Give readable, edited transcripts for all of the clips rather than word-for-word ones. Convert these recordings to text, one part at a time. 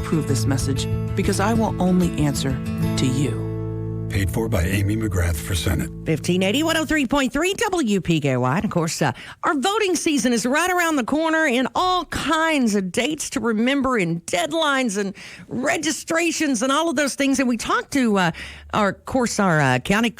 approve this message because I will only answer to you. Paid for by Amy McGrath for Senate. 1580 103.3 WPKY. And of course, our voting season is right around the corner, and all kinds of dates to remember and deadlines and registrations and all of those things. And we talked to our Caldwell County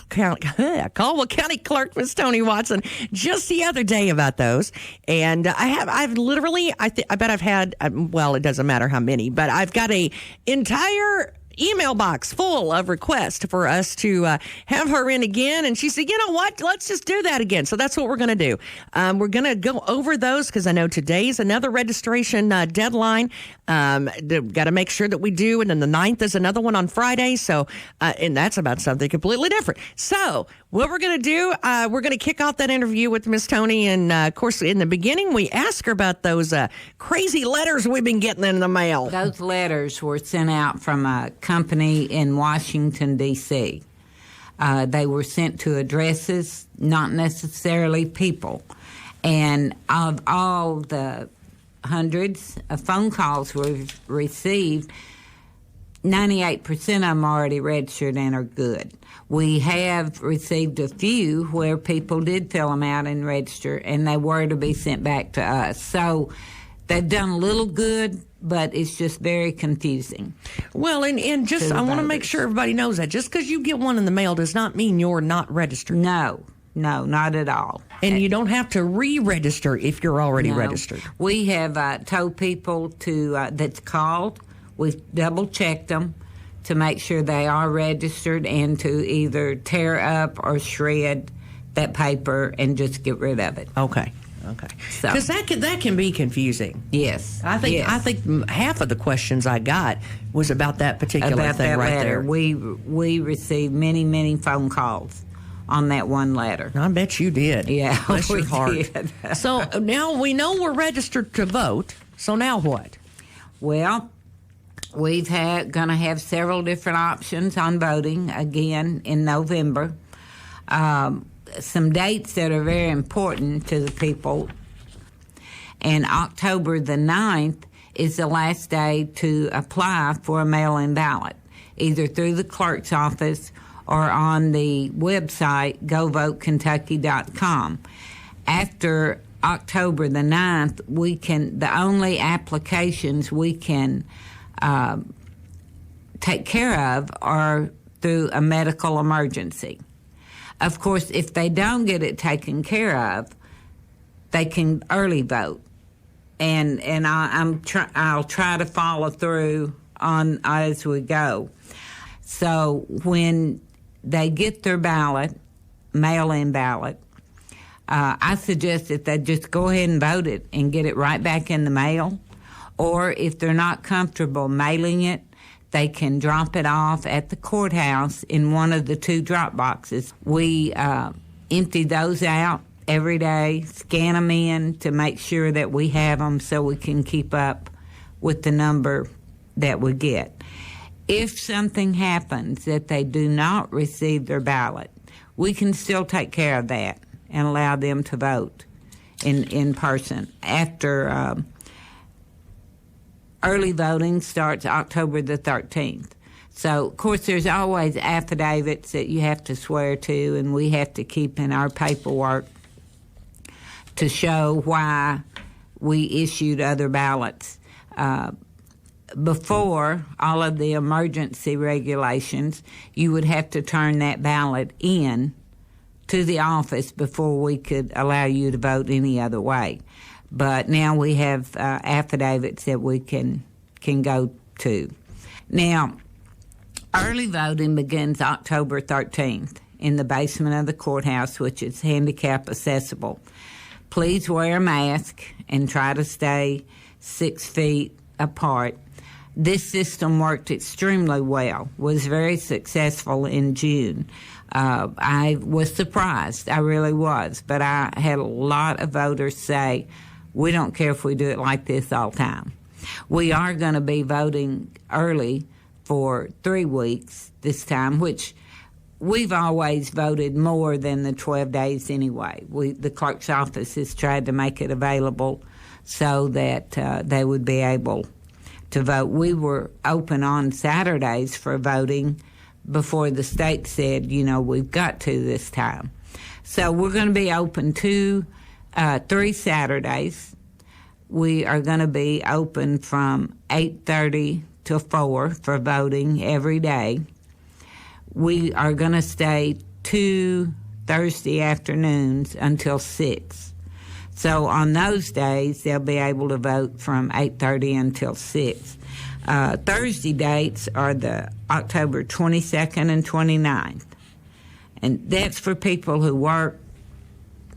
Clerk, Miss Toni Watson, just the other day about those. And I've literally, I bet I've had, well, it doesn't matter how many, but I've got a entire email box full of requests for us to have her in again. And she said, you know what, let's just do that again. So that's what we're going to do. We're going to go over those because I know today's another registration deadline. Got to make sure that we do. And then the 9th is another one on Friday. So, and that's about something completely different. So what we're going to do, we're going to kick off that interview with Miss Toni. And of course, in the beginning, we asked her about those crazy letters we've been getting in the mail. Those letters were sent out from a company in Washington, D.C. They were sent to addresses, not necessarily people. And of all the hundreds of phone calls we've received, 98% of them are already registered and are good. We have received a few where people did fill them out and register, and they were to be sent back to us. So they've done a little good, but it's just very confusing. Well, and just I want to make sure everybody knows that just because you get one in the mail does not mean you're not registered. No, not at all. And you don't have to re-register if you're already registered. We have told people to that's called. We've double-checked them to make sure they are registered and to either tear up or shred that paper and just get rid of it. Okay. Because that can be confusing. Yes. I think half of the questions I got was about that particular thing right letter. there. We received many phone calls on that one letter. I bet you did. Yeah, bless your heart. Did. So now we know we're registered to vote. So now what? Well, we've going to have several different options on voting again in November. Some dates that are very important to the people. And October the 9th is the last day to apply for a mail-in ballot, either through the clerk's office or on the website govotekentucky.com. After October the 9th, the only applications we can take care of are through a medical emergency. Of course, if they don't get it taken care of, they can early vote, and I'll try to follow through on as we go. So when they get their ballot, mail-in ballot, I suggest that they just go ahead and vote it and get it right back in the mail, or if they're not comfortable mailing it, they can drop it off at the courthouse in one of the 2 drop boxes. We empty those out every day, scan them in to make sure that we have them so we can keep up with the number that we get. If something happens that they do not receive their ballot, we can still take care of that and allow them to vote in person. After early voting starts October the 13th. So, of course, there's always affidavits that you have to swear to, and we have to keep in our paperwork to show why we issued other ballots. Before all of the emergency regulations, you would have to turn that ballot in to the office before we could allow you to vote any other way. But now we have affidavits that we can go to. Now, early voting begins October 13th in the basement of the courthouse, which is handicap accessible. Please wear a mask and try to stay 6 feet apart. This system worked extremely well, was very successful in June. I was surprised, I really was, but I had a lot of voters say, we don't care if we do it like this all the time. We are going to be voting early for 3 weeks this time, which we've always voted more than the 12 days anyway. The clerk's office has tried to make it available so that they would be able to vote. We were open on Saturdays for voting before the state said, we've got to this time. So we're going to be open 3 Saturdays. We are going to be open from 8:30 to 4 for voting every day. We are going to stay 2 Thursday afternoons until 6. So on those days, they'll be able to vote from 8:30 until 6. Thursday dates are the October 22nd and 29th. And that's for people who work.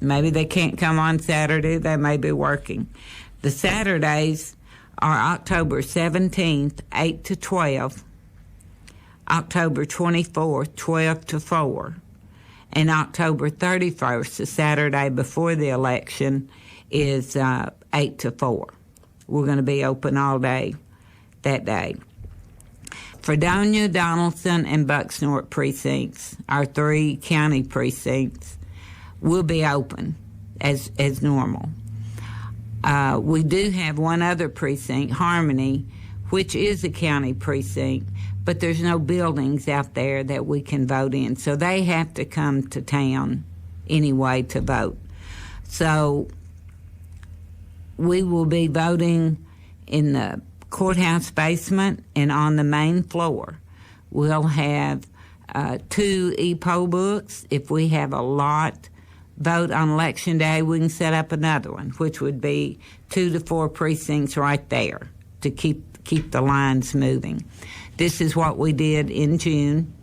Maybe they can't come on Saturday. They may be working. The Saturdays are October 17th, 8 to 12, October 24th, 12 to 4, and October 31st, the Saturday before the election, is 8 to 4. We're going to be open all day that day. Fredonia, Donaldson, and Bucksnort precincts, our 3 county precincts, will be open as normal. We do have one other precinct, Harmony, which is a county precinct, but there's no buildings out there that we can vote in, so they have to come to town anyway to vote. So we will be voting in the courthouse basement and on the main floor. We'll have 2 e-poll books. If we have a lot vote on Election Day, we can set up another one, which would be 2 to 4 precincts right there to keep the lines moving. This is what we did in June,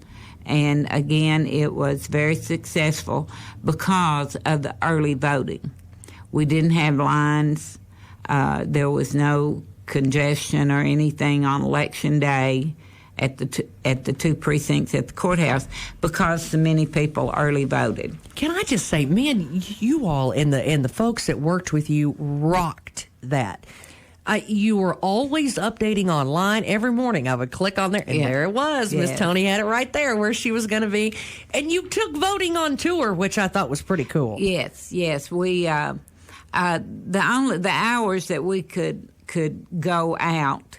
and again, it was very successful because of the early voting. We didn't have lines. There was no congestion or anything on Election Day at the 2 precincts at the courthouse because so many people early voted. Can I just say, man, you all and the folks that worked with you rocked that. You were always updating online. Every morning I would click on there, and there it was. Yes. Miss Toni had it right there where she was going to be. And you took voting on tour, which I thought was pretty cool. Yes. We the hours that we could go out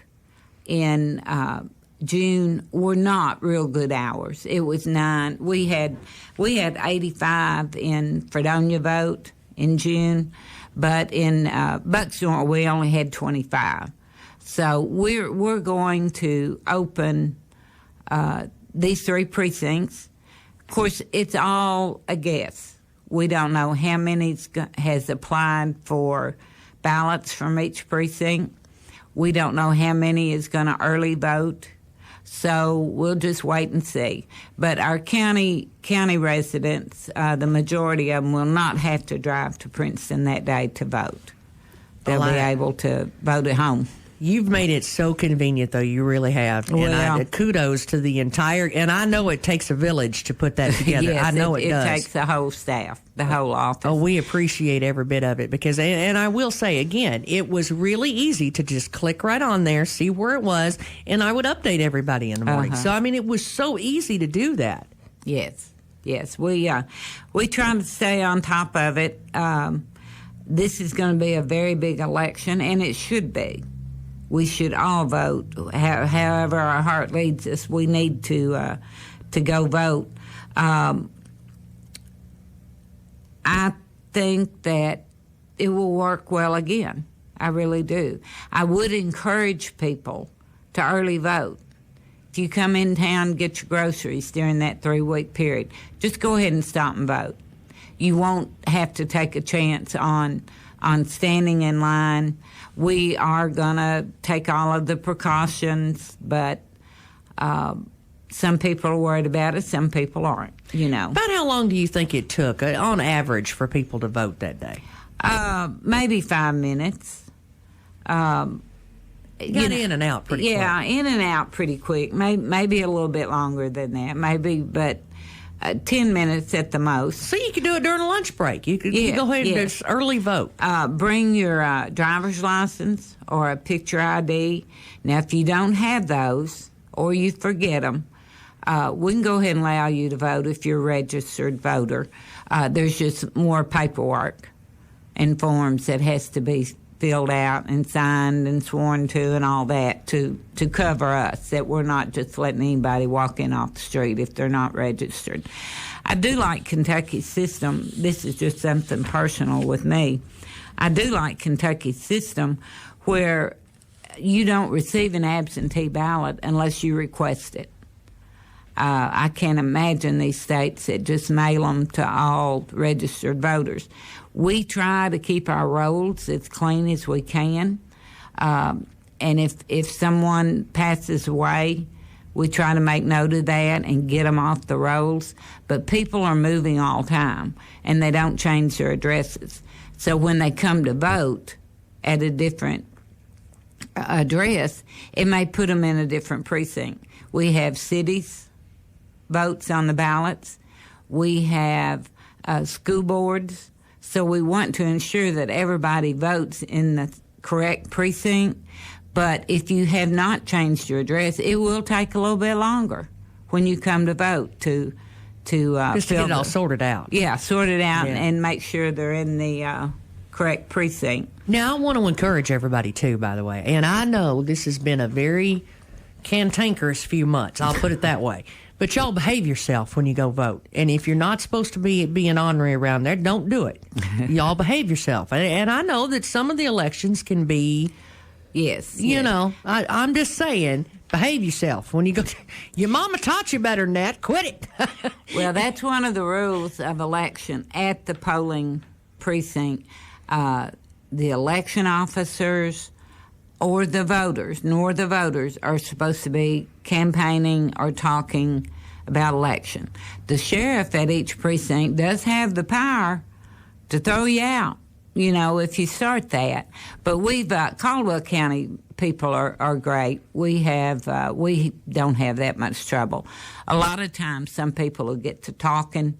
in June were not real good hours. It was 9. We had 85 in Fredonia vote in June, but in Bucksnort we only had 25. So we're going to open these 3 precincts. Of course, it's all a guess. We don't know how many has applied for ballots from each precinct. We don't know how many is going to early vote. So we'll just wait and see. But our county residents, the majority of them, will not have to drive to Princeton that day to vote. They'll be able to vote at home. You've made it so convenient, though. You really have. And kudos to the entire, and I know it takes a village to put that together. Yes, I know it does. It takes the whole staff, the whole office. Oh, we appreciate every bit of it because, and I will say again, it was really easy to just click right on there, see where it was, and I would update everybody in the morning. So, I mean, it was so easy to do that. Yes. We try to stay on top of it. This is going to be a very big election, and it should be. We should all vote. However our heart leads us, we need to go vote. I think that it will work well again. I really do. I would encourage people to early vote. If you come in town and get your groceries during that 3-week period, just go ahead and stop and vote. You won't have to take a chance on standing in line. We are going to take all of the precautions, but some people are worried about it, some people aren't, About how long do you think it took, on average, for people to vote that day? Maybe 5 minutes. Got in and out pretty quick. Yeah, in and out pretty quick. Maybe a little bit longer than that, but 10 minutes at the most. So you could do it during a lunch break. You could go ahead and just early vote. Bring your driver's license or a picture ID. Now, if you don't have those or you forget them, we can go ahead and allow you to vote if you're a registered voter. There's just more paperwork and forms that has to be filled out and signed and sworn to and all that to cover us, that we're not just letting anybody walk in off the street if they're not registered. I do like Kentucky's system. This is just something personal with me. I do like Kentucky's system where you don't receive an absentee ballot unless you request it. I can't imagine these states that just mail them to all registered voters. We try to keep our rolls as clean as we can. And if someone passes away, we try to make note of that and get them off the rolls. But people are moving all the time, and they don't change their addresses. So when they come to vote at a different address, it may put them in a different precinct. We have cities votes on the ballots. We have school boards. So we want to ensure that everybody votes in the correct precinct. But if you have not changed your address, it will take a little bit longer when you come to vote to just to get it all sorted out. Yeah, sort it out and make sure they're in the correct precinct. Now, I want to encourage everybody, too, by the way. And I know this has been a very cantankerous few months. I'll put it that way. But y'all behave yourself when you go vote. And if you're not supposed to be being ornery around there, don't do it. Y'all behave yourself. And I know that some of the elections can be, you know, I'm just saying, behave yourself when you go. Your mama taught you better than that. Quit it. Well, that's one of the rules of election at the polling precinct. The election officers or the voters, nor the voters, are supposed to be campaigning or talking about election. The sheriff at each precinct does have the power to throw you out, you know, if you start that. But we've, Caldwell County people are great. We don't have that much trouble. A lot of times some people will get to talking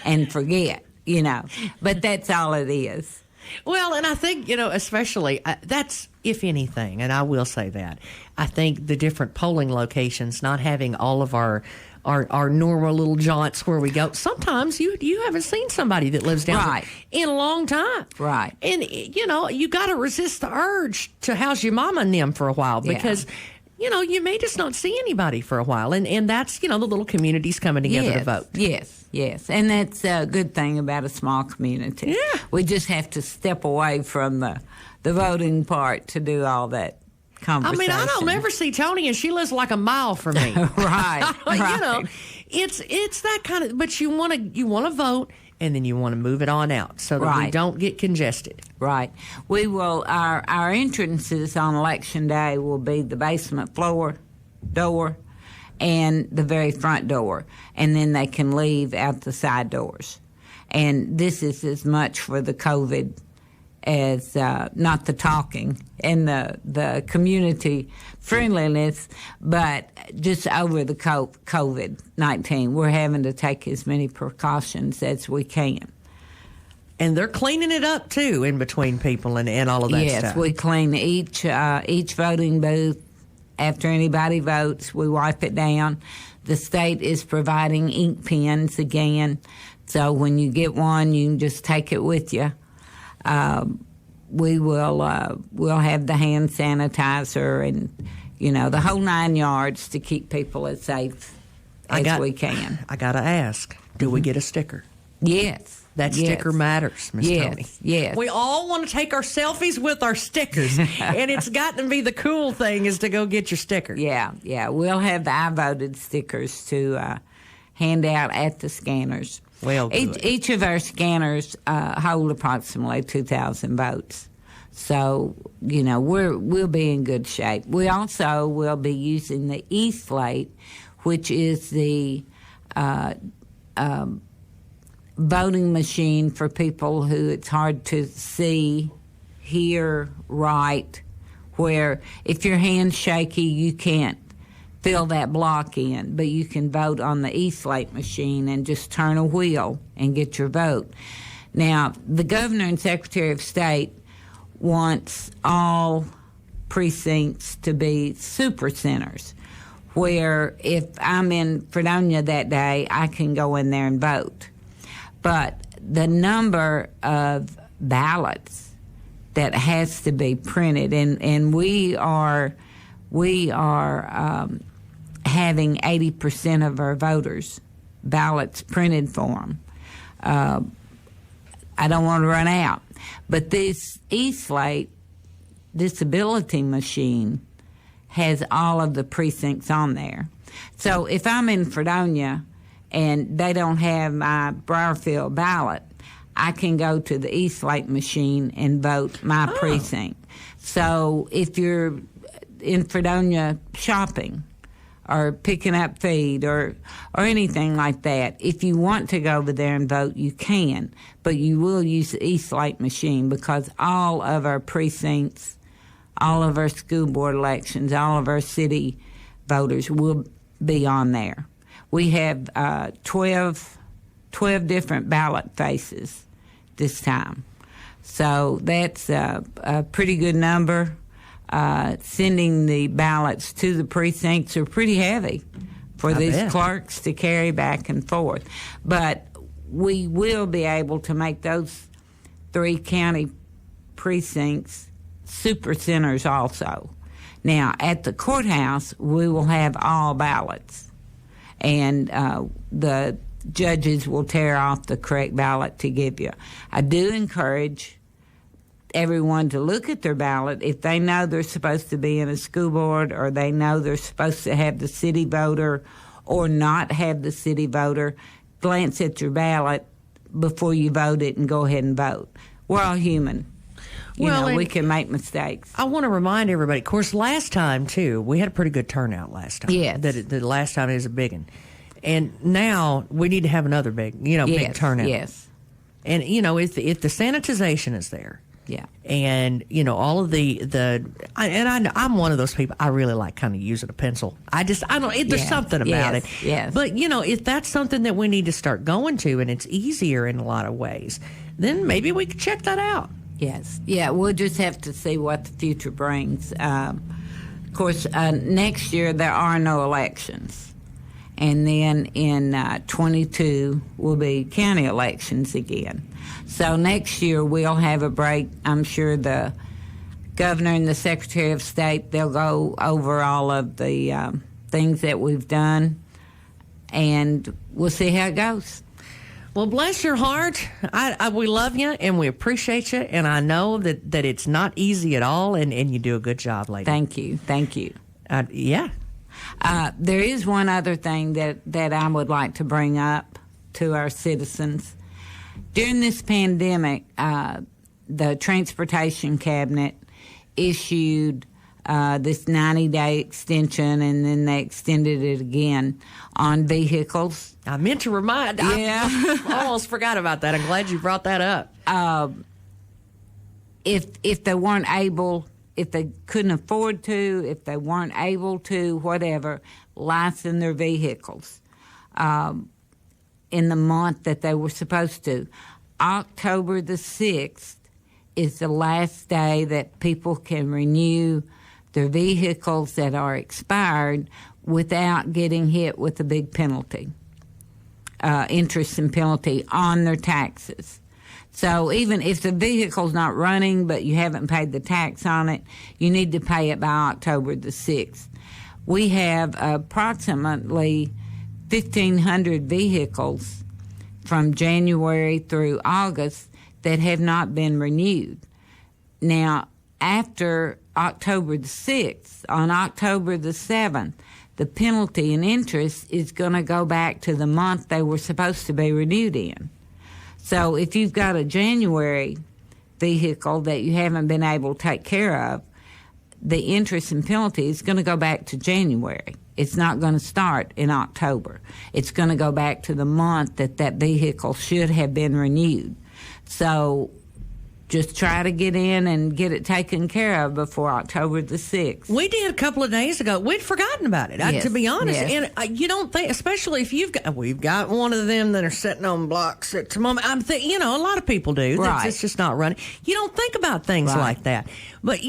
and forget, you know, but that's all it is. Well, and I think, you know, especially that's, if anything, and I will say that, I think the different polling locations, not having all of our normal little jaunts where we go, sometimes you haven't seen somebody that lives down there in a long time. Right. And, you know, you got to resist the urge to house your mama and them for a while because, you know, you may just not see anybody for a while. And that's, you know, the little communities coming together to vote. Yes. And that's a good thing about a small community. Yeah. We just have to step away from the voting part to do all that conversation. I mean, I don't ever see Toni, and she lives like a mile from me. Right. You know, it's that kind of, but you want to vote, and then you want to move it on out so that we don't get congested. Right. We will, our entrances on election day will be the basement floor door and the very front door, and then they can leave out the side doors. And this is as much for the COVID as not the talking and the community friendliness, but just over the COVID-19. We're having to take as many precautions as we can. And they're cleaning it up, too, in between people and all of that stuff. Yes, we clean each voting booth. After anybody votes, we wipe it down. The state is providing ink pens again, so when you get one, you can just take it with you. We'll have the hand sanitizer and, you know, the whole 9 yards to keep people as safe as we can. I got to ask, do we get a sticker? Yes. That sticker matters, Miss Toni. Yes. We all want to take our selfies with our stickers, and it's got to be the cool thing is to go get your sticker. Yeah. We'll have the I voted stickers to hand out at the scanners. Well, good. Each of our scanners hold approximately 2,000 votes. So, you know, we'll be in good shape. We also will be using the e-slate, which is the voting machine for people who it's hard to see, hear, write, where if your hand's shaky, you can't fill that block in, but you can vote on the e-slate machine and just turn a wheel and get your vote. Now, the governor and secretary of state wants all precincts to be super centers, where if I'm in Fredonia that day, I can go in there and vote. But the number of ballots that has to be printed, and we are having 80% of our voters' ballots printed for them. I don't want to run out, but this eSlate disability machine has all of the precincts on there. So if I'm in Fredonia and they don't have my Briarfield ballot, I can go to the eSlate machine and vote my precinct. So if you're in Fredonia shopping or picking up feed or anything like that, if you want to go over there and vote, you can, but you will use the eSlate machine because all of our precincts, all of our school board elections, all of our city voters will be on there. We have 12 different ballot faces this time. So that's a pretty good number. Sending the ballots to the precincts are pretty heavy for these clerks to carry back and forth. But we will be able to make those 3 county precincts super centers also. Now, at the courthouse, we will have all ballots, and the judges will tear off the correct ballot to give you. I do encourage everyone to look at their ballot. If they know they're supposed to be in a school board, or they know they're supposed to have the city voter or not have the city voter, glance at your ballot before you vote it and go ahead and vote. We're all human. You know, we can make mistakes. I want to remind everybody, of course, last time, too, we had a pretty good turnout last time. Yes. The last time is a big one. And now we need to have another big, big turnout. Yes. And, if the sanitization is there. Yeah. And, all of I'm one of those people, I really like kind of using a pencil. There's something about it. Yes. But, if that's something that we need to start going to and it's easier in a lot of ways, then maybe we could check that out. Yes. Yeah, we'll just have to see what the future brings. Of course, next year there are no elections. And then in 22 will be county elections again. So next year we'll have a break. I'm sure the governor and the secretary of state, they'll go over all of the things that we've done, and we'll see how it goes. Well, bless your heart. We love you and we appreciate you, and I know that it's not easy at all, and you do a good job, lady. Thank you. Thank you. Yeah. There is one other thing that I would like to bring up to our citizens. During this pandemic, the Transportation Cabinet issued this 90-day extension, and then they extended it again on vehicles. I meant to remind. Yeah. I almost forgot about that. I'm glad you brought that up. If they weren't able, if they couldn't afford to, if they weren't able to, whatever, license their vehicles in the month that they were supposed to. October the 6th is the last day that people can renew their vehicles that are expired without getting hit with a big penalty, interest and penalty on their taxes. So even if the vehicle's not running but you haven't paid the tax on it, you need to pay it by October the 6th. We have approximately 1,500 vehicles from January through August that have not been renewed. Now, after October the 6th, on October the 7th, the penalty and interest is going to go back to the month they were supposed to be renewed in. So if you've got a January vehicle that you haven't been able to take care of, the interest and penalty is going to go back to January. It's not going to start in October. It's going to go back to the month that vehicle should have been renewed. So just try to get in and get it taken care of before October the 6th. We did a couple of days ago. We'd forgotten about it, Yes, to be honest. yes. And you don't think, especially if we've got one of them that are sitting on blocks at the moment. I'm thinking, a lot of people do. Right. It's just not running. You don't think about things Right. like that. But,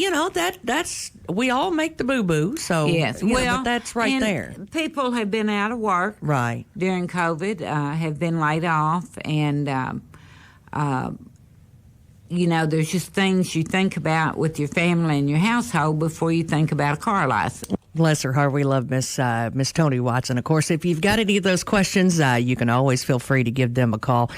that's, we all make the boo-boo. So, Yes, but that's right and there. People have been out of work Right. during COVID, have been laid off, and there's just things you think about with your family and your household before you think about a car license. Bless her heart. We love Miss Toni Watson. Of course, if you've got any of those questions, you can always feel free to give them a call.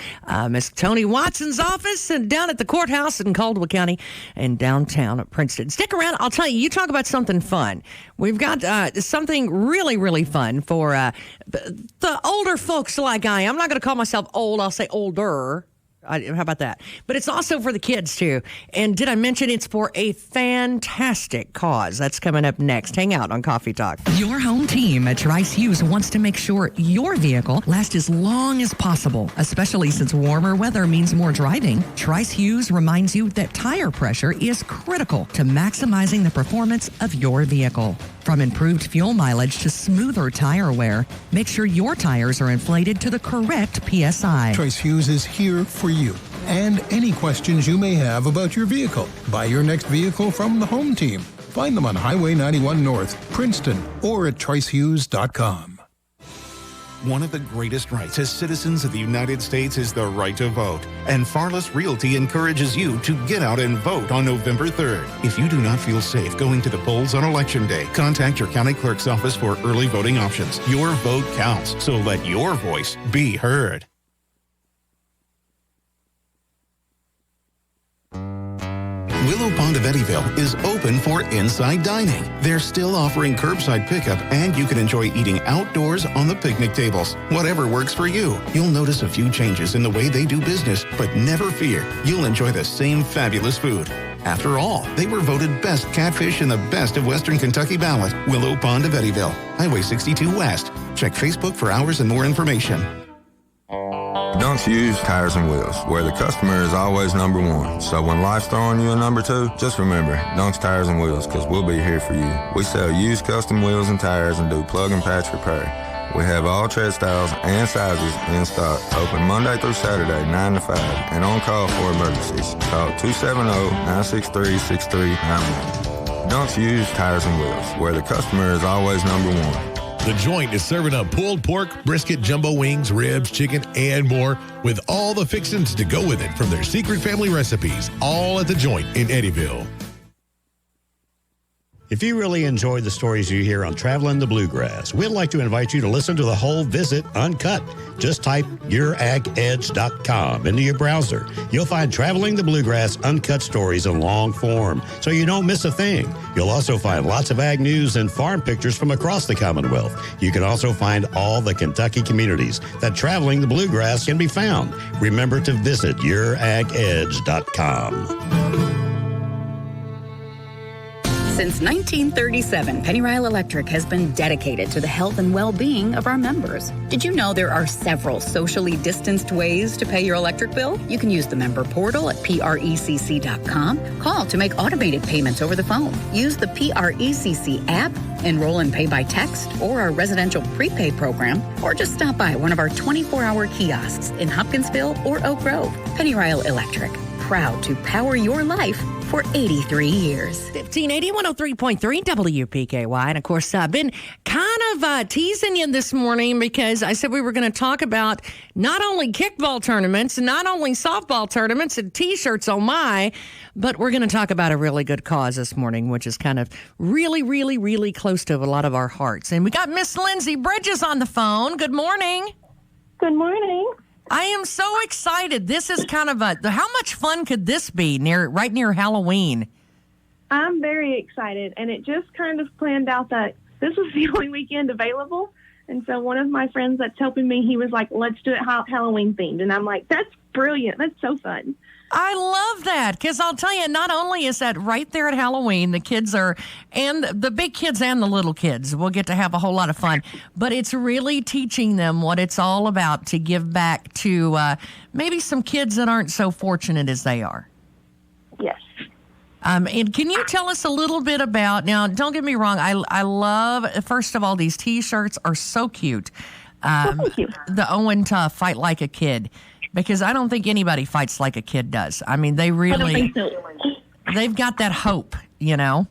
Miss Toni Watson's office and down at the courthouse in Caldwell County and downtown at Princeton. Stick around. I'll tell you, you talk about something fun. We've got something really, really fun for the older folks like I am. I'm not going to call myself old. I'll say older. How about that? But it's also for the kids, too. And did I mention it's for a fantastic cause? That's coming up next. Hang out on Coffee Talk. Your home team at Trice Hughes wants to make sure your vehicle lasts as long as possible, especially since warmer weather means more driving. Trice Hughes reminds you that tire pressure is critical to maximizing the performance of your vehicle. From improved fuel mileage to smoother tire wear, make sure your tires are inflated to the correct PSI. Trice Hughes is here for you and any questions you may have about your vehicle. Buy your next vehicle from the home team. Find them on Highway 91 North, Princeton, or at tricehughes.com. One of the greatest rights as citizens of the United States is the right to vote. And Farless Realty encourages you to get out and vote on November 3rd. If you do not feel safe going to the polls on Election Day, contact your county clerk's office for early voting options. Your vote counts, so let your voice be heard. Willow Pond of Eddyville is open for inside dining. They're still offering curbside pickup, and you can enjoy eating outdoors on the picnic tables. Whatever works for you. You'll notice a few changes in the way they do business, but never fear. You'll enjoy the same fabulous food. After all, they were voted best catfish in the Best of Western Kentucky ballot. Willow Pond of Eddyville, Highway 62 West. Check Facebook for hours and more information. Dunks Used Tires and Wheels, where the customer is always number one. So when life's throwing you a number two, just remember, Dunks Tires and Wheels, because we'll be here for you. We sell used custom wheels and tires and do plug and patch repair. We have all tread styles and sizes in stock. Open Monday through Saturday, 9 to 5, and on call for emergencies. Call 270-963-6391. Dunks Used Tires and Wheels, where the customer is always number one. The Joint is serving up pulled pork, brisket, jumbo wings, ribs, chicken, and more with all the fixings to go with it from their secret family recipes, all at The Joint in Eddyville. If you really enjoy the stories you hear on Traveling the Bluegrass, we'd like to invite you to listen to the whole visit uncut. Just type youragedge.com into your browser. You'll find Traveling the Bluegrass uncut stories in long form, so you don't miss a thing. You'll also find lots of ag news and farm pictures from across the Commonwealth. You can also find all the Kentucky communities that Traveling the Bluegrass can be found. Remember to visit youragedge.com. Since 1937, Pennyrile Electric has been dedicated to the health and well-being of our members. Did you know there are several socially distanced ways to pay your electric bill? You can use the member portal at precc.com. Call to make automated payments over the phone. Use the PRECC app, enroll and pay by text or our residential prepaid program, or just stop by one of our 24-hour kiosks in Hopkinsville or Oak Grove. Pennyrile Electric, proud to power your life for 83 years. 1580 103.3 WPKY. And of course, I've been kind of teasing you this morning because I said we were going to talk about not only kickball tournaments, not only softball tournaments and T-shirts, oh my, but we're going to talk about a really good cause this morning, which is kind of really, really, really close to a lot of our hearts. And we got Miss Lindsay Bridges on the phone. Good morning. Good morning. I am so excited. This is kind of how much fun could this be right near Halloween? I'm very excited, and it just kind of planned out that this was the only weekend available. And so one of my friends that's helping me, he was like, let's do it Halloween themed. And I'm like, that's brilliant. That's so fun. I love that because I'll tell you, not only is that right there at Halloween, the kids and the big kids and the little kids will get to have a whole lot of fun, but it's really teaching them what it's all about to give back to maybe some kids that aren't so fortunate as they are. Yes. And can you tell us a little bit about, now, don't get me wrong, I love, first of all, these T-shirts are so cute. Thank you. The Owen Tough, Fight Like a Kid. Because I don't think anybody fights like a kid does. I mean, they really, they've got that hope, you know?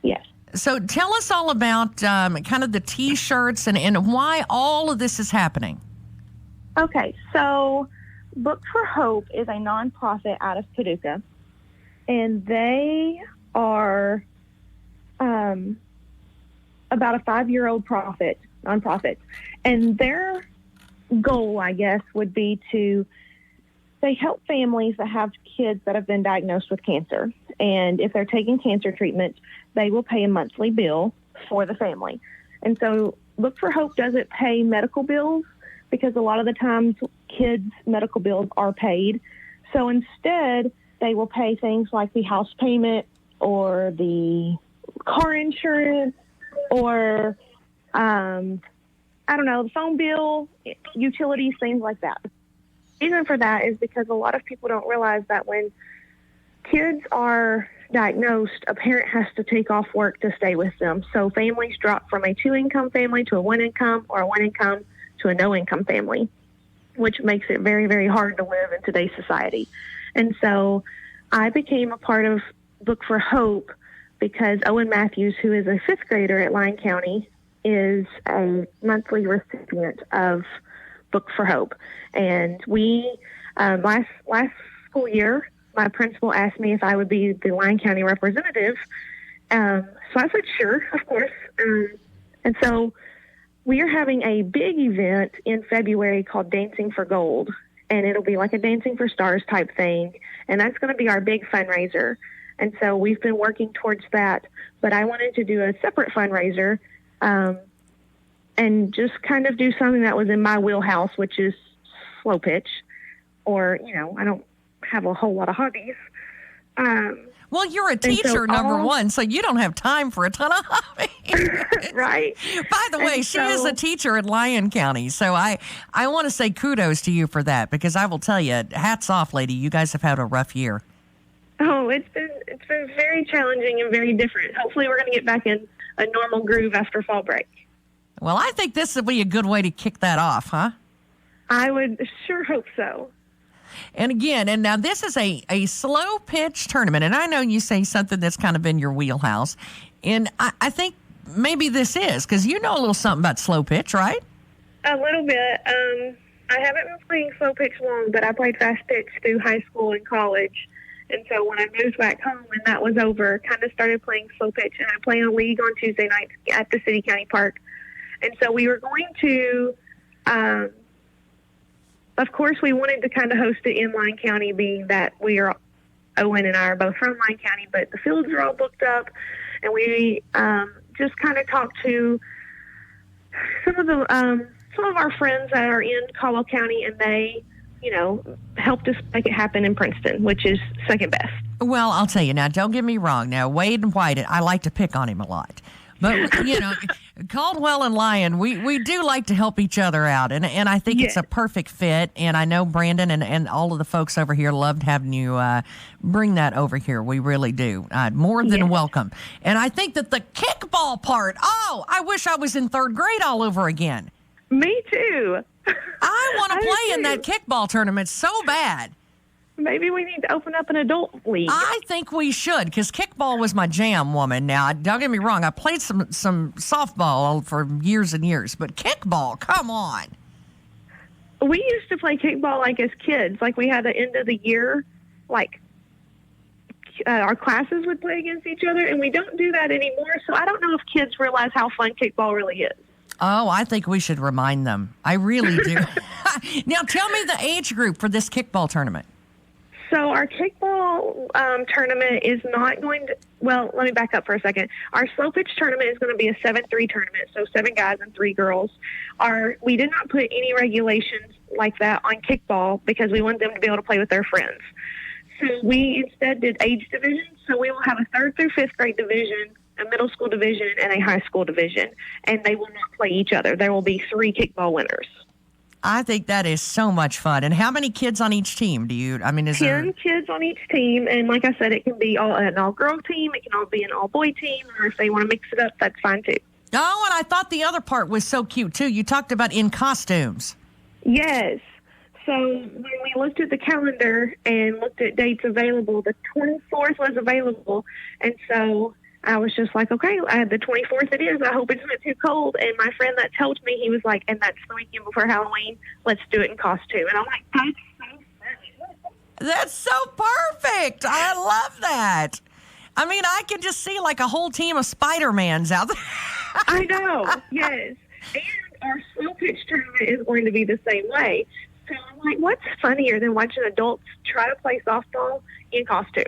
Yes. So tell us all about kind of the T-shirts and why all of this is happening. Okay, so Book for Hope is a nonprofit out of Paducah, and they are about a 5-year-old nonprofit. And their goal, I guess, would be they help families that have kids that have been diagnosed with cancer. And if they're taking cancer treatment, they will pay a monthly bill for the family. And so Book for Hope doesn't pay medical bills because a lot of the times kids' medical bills are paid. So instead, they will pay things like the house payment or the car insurance or, the phone bill, utilities, things like that. The reason for that is because a lot of people don't realize that when kids are diagnosed, a parent has to take off work to stay with them. So families drop from a 2-income family to a 1-income or a 1-income to a no-income family, which makes it very, very hard to live in today's society. And so I became a part of Book for Hope because Owen Matthews, who is a 5th grader at Lyon County, is a monthly recipient of Book for Hope. And we, last school year, my principal asked me if I would be the Lyon County representative. So I said, sure, of course. And so we are having a big event in February called Dancing for Gold. And it'll be like a Dancing for Stars type thing. And that's going to be our big fundraiser. And so we've been working towards that. But I wanted to do a separate fundraiser and just kind of do something that was in my wheelhouse, which is slow pitch. Or, I don't have a whole lot of hobbies. Well, you're a teacher, number one, so you don't have time for a ton of hobbies. Right. By the way, she is a teacher at Lyon County, so I want to say kudos to you for that, because I will tell you, hats off, lady. You guys have had a rough year. Oh, it's been very challenging and very different. Hopefully we're going to get back in a normal groove after fall break. Well, I think this would be a good way to kick that off, huh? I would sure hope so. And again, and now this is a slow pitch tournament, and I know you say something that's kind of in your wheelhouse, and I think maybe this is, because you know a little something about slow pitch, right? A little bit. I haven't been playing slow pitch long, but I played fast pitch through high school and college. And so when I moved back home and that was over, kind of started playing slow pitch, and I play in a league on Tuesday nights at the City County Park. And so we were going to, of course, we wanted to kind of host it in Lyon County, being that Owen and I are both from Lyon County, but the fields are all booked up. And we just kind of talked to some of our friends that are in Caldwell County, and they, helped us make it happen in Princeton, which is second best. Well, I'll tell you now, don't get me wrong. Now, Wade and White, I like to pick on him a lot. But, Caldwell and Lyon, we do like to help each other out. And I think it's a perfect fit. And I know Brandon and all of the folks over here loved having you bring that over here. We really do. More than welcome. And I think that the kickball part, I wish I was in 3rd grade all over again. Me too. I want to play in that kickball tournament so bad. Maybe we need to open up an adult league. I think we should, because kickball was my jam, woman. Now, don't get me wrong. I played some softball for years and years, but kickball, come on. We used to play kickball like as kids. Like we had the end of the year, like our classes would play against each other, and we don't do that anymore. So I don't know if kids realize how fun kickball really is. Oh, I think we should remind them. I really do. Now, tell me the age group for this kickball tournament. So our kickball tournament is not going to, well, let me back up for a second. Our slow pitch tournament is going to be a 7-3 tournament, so 7 guys and 3 girls. We did not put any regulations like that on kickball because we want them to be able to play with their friends. So we instead did age divisions. So we will have a 3rd through 5th grade division, a middle school division, and a high school division, and they will not play each other. There will be 3 kickball winners. I think that is so much fun. And how many kids on each team do you, is 10 kids on each team, and like I said, it can be an all-girl team, it can all be an all-boy team, or if they want to mix it up, that's fine too. Oh, and I thought the other part was so cute too. You talked about in costumes. Yes. So when we looked at the calendar and looked at dates available, the 24th was available, and so I was just like, okay, the 24th it is. I hope it's not too cold. And my friend that told me, he was like, and that's the weekend before Halloween. Let's do it in costume. And I'm like, that's so That's so perfect. I love that. I mean, I can just see like a whole team of Spider-Mans out there. I know, yes. And our slow pitch tournament is going to be the same way. So I'm like, what's funnier than watching adults try to play softball in costume?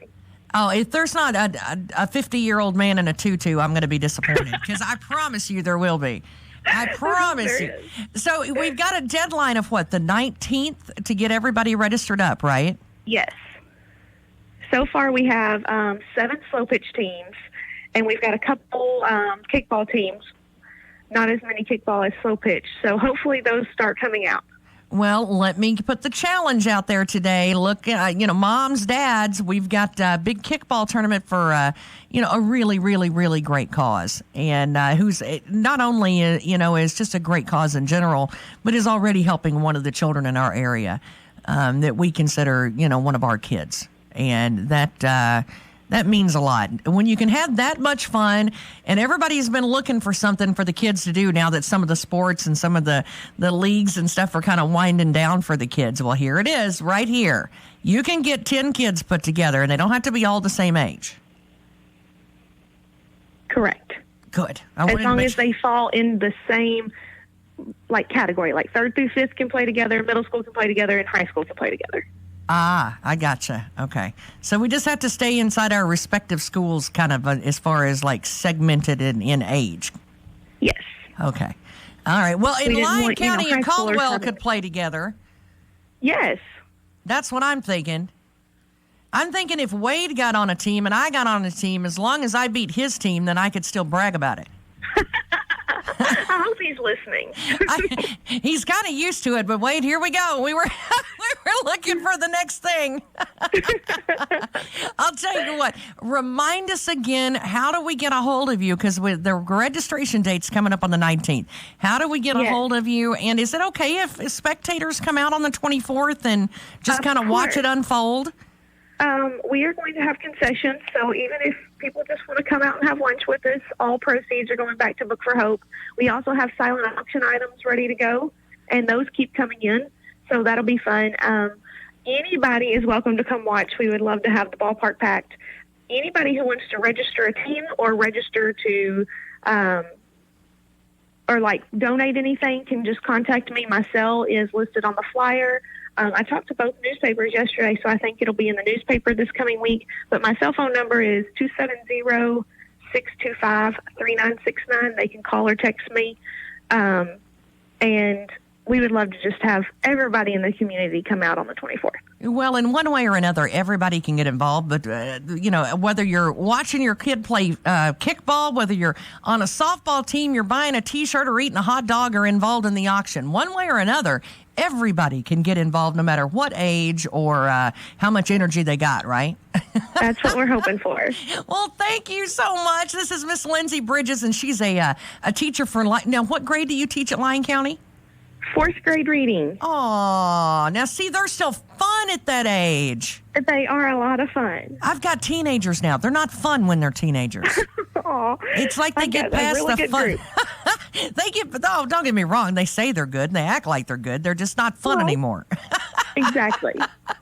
Oh, if there's not a 50-year-old man in a tutu, I'm going to be disappointed because I promise you there will be. I promise you. So we've got a deadline of what, the 19th to get everybody registered up, right? Yes. So far we have 7 slow pitch teams, and we've got a couple kickball teams. Not as many kickball as slow pitch. So hopefully those start coming out. Well, let me put the challenge out there today. Look, moms, dads, we've got a big kickball tournament for, a really, really, really great cause. And who's not only, is just a great cause in general, but is already helping one of the children in our area that we consider, one of our kids. And that means a lot. When you can have that much fun, and everybody's been looking for something for the kids to do now that some of the sports and some of the leagues and stuff are kind of winding down for the kids. Well, here it is right here. You can get 10 kids put together, and they don't have to be all the same age. Correct. Good. As long as they fall in the same category, like 3rd through 5th can play together, middle school can play together, and high school can play together. Ah, I gotcha. Okay. So we just have to stay inside our respective schools kind of as far as segmented in age. Yes. Okay. All right. Well, in Lyon County and Caldwell could play together. Yes. That's what I'm thinking. I'm thinking if Wade got on a team and I got on a team, as long as I beat his team, then I could still brag about it. I hope he's listening. He's kind of used to it, but Wade, here we go. We were looking for the next thing. I'll tell you what. Remind us again, how do we get a hold of you? Because the registration date's coming up on the 19th. How do we get a hold of you? And is it okay if spectators come out on the 24th and just kind of watch it unfold? We are going to have concessions, so even if people just want to come out and have lunch with us, all proceeds are going back to Book for Hope. We also have silent auction items ready to go, and those keep coming in, so that'll be fun. Anybody is welcome to come watch. We would love to have the ballpark packed. Anybody who wants to register a team or register to donate anything can just contact me. My cell is listed on the flyer. I talked to both newspapers yesterday, so I think it'll be in the newspaper this coming week. But my cell phone number is 270-625-3969. They can call or text me. And we would love to just have everybody in the community come out on the 24th. Well, in one way or another, everybody can get involved. But, whether you're watching your kid play kickball, whether you're on a softball team, you're buying a T-shirt or eating a hot dog or involved in the auction, one way or another, everybody can get involved no matter what age or how much energy they got, right? That's what we're hoping for. Well, thank you so much. This is Miss Lindsay Bridges, and she's a teacher for... Now, what grade do you teach at Lyon County? 4th grade reading. Oh, now see, they're still fun at that age. They are a lot of fun. I've got teenagers now. They're not fun when they're teenagers. Aw, it's like they get past really the fun. Don't get me wrong. They say they're good and they act like they're good. They're just not fun anymore. Exactly.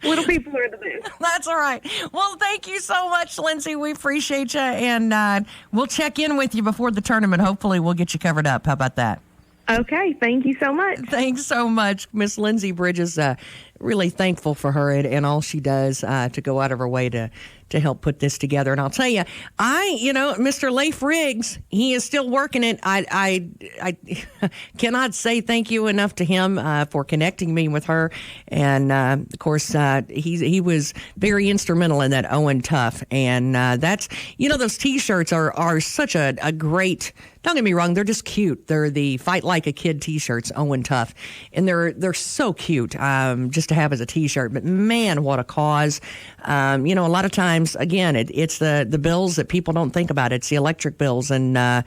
Little people are the best. That's all right. Well, thank you so much, Lindsay. We appreciate you. And we'll check in with you before the tournament. Hopefully, we'll get you covered up. How about that? Okay, thank you so much. Thanks so much, Miss Lindsay Bridges. Really thankful for her and all she does to go out of her way to help put this together. And I'll tell you, Mr. Leif Riggs, he is still working it. I cannot say thank you enough to him for connecting me with her. And of course, he was very instrumental in that Owen Tough. And that's, those T-shirts are such a great. Don't get me wrong, they're just cute. They're the Fight Like a Kid T-shirts, Owen Tough, and they're so cute just to have as a T-shirt. But man, what a cause! A lot of times, again, it's the bills that people don't think about. It's the electric bills, and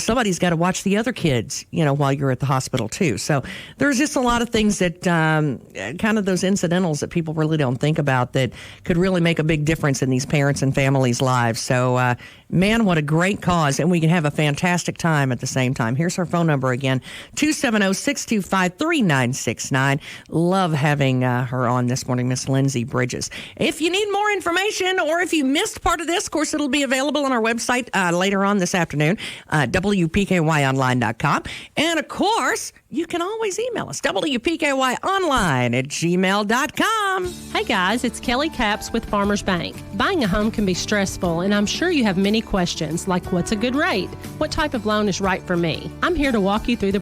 somebody's got to watch the other kids, while you're at the hospital too. So there's just a lot of things that kind of those incidentals that people really don't think about that could really make a big difference in these parents and families' lives. So, man, what a great cause, and we can have a fantastic time at the same time. Here's her phone number again, 270-625-3969. Love having having her on this morning, Miss Lindsay Bridges. If you need more information or if you missed part of this, of course, it'll be available on our website later on this afternoon, WPKYonline.com. And, of course, you can always email us, WPKYonline@gmail.com. Hey guys, it's Kelly Capps with Farmers Bank. Buying a home can be stressful, and I'm sure you have many questions like what's a good rate? What type of loan is right for me? I'm here to walk you through the